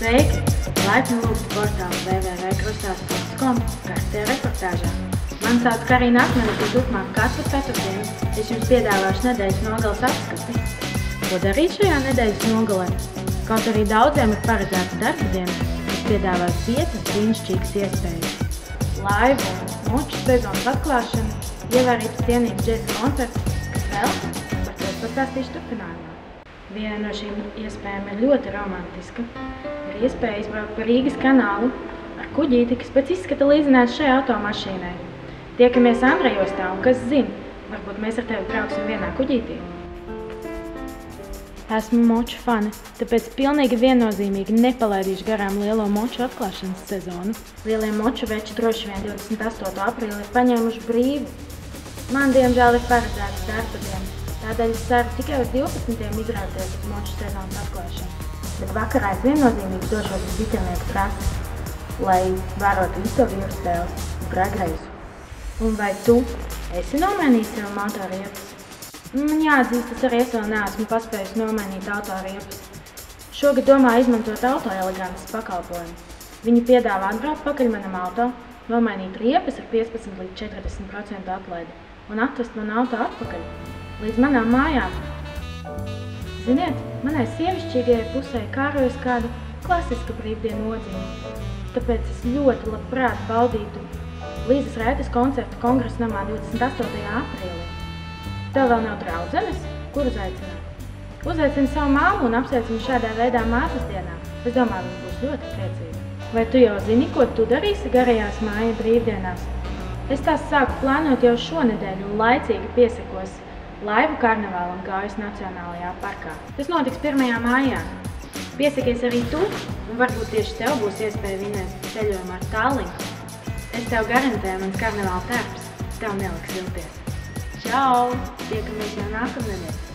Sveiki! Laipni lūgti portālu www.krustās.com karstajā reportāžā. Mani sauc Karina Akmenis, un turpmāk katru ceturtdienu es jums piedāvāšu nedēļas nogales apskati. Ko darīt šajā nedēļas nogalē? Kaut arī daudziem ir paredzēta darba diena, es piedāvāju 5 brīnišķīgas iespējas. Laivu un moču sezonas atklāšana, ievērītas cienīgas džēza koncerts, kas vēl? Par to pastāstīšu turpinājumā. Viena no šīm iespējām ir ļoti romantiska. Ir iespēja izbraukt pa Rīgas kanālu ar kuģīti, kas pēc izskata līdzinās šai automašīnai. Tiekamies Andrajostā, un kas zina, varbūt mēs ar tevi brauksim vienā kuģītī. Esmu moču fani, tāpēc pilnīgi viennozīmīgi nepalaidīšu garām lielo moču atklāšanas sezonu. Lielie moču veči droši vien 28. aprīli ir paņēmuši brīvu. Man, diemžēl, ir paredzētas darba diena. Tādēļ es ceru tikai uz 12. izrādīties uz moču sezonas atklāšanu. Bet vakarā es viennozīmīgi došos uz biķernieku trasi, lai vērotu izdevu spēles Drag Race. Un vai tu esi nomainījis sev motorriepas? Man jāatzīst, es arī vēl neesmu paspējusi nomainīt autoriepas. Šogad domāju izmantot autoelegances pakalpojumu. Viņi piedāvā atbraukt pakaļ manam auto, nomainīt riepas ar 15 līdz 40% atlaidi un atvest manu auto atpakaļ līdz manām mājām. Ziniet, manai sievišķīgajai pusē kārojas kāda klasiska brīvdienu odziņa, tāpēc es ļoti labprāt baudītu Līzas Rētas koncertu Kongresa namā 28. aprīlī. Tev vēl nav draudzenes? Kur uzaicināt? Uzaicini savu māmu un apsveic viņu šādā veidā mātes dienā. Es domāju, viņa būs ļoti priecīga. Vai tu jau zini, ko tu darīsi garajās māja brīvdienās? Es tās sāku plānot jau šonedēļ un laicīgi piesakos Laivu karnevālam Gaujas Nacionālajā parkā. Tas notiks 1. maijā. Piesakies arī tu, un varbūt tieši tev būs iespēja vinēt ceļojumu ar Tallinku. Es tev garantēju, mans karnevāla tērps tev neliks vilties. Čau! Tiekamies jau nākamnedēļ!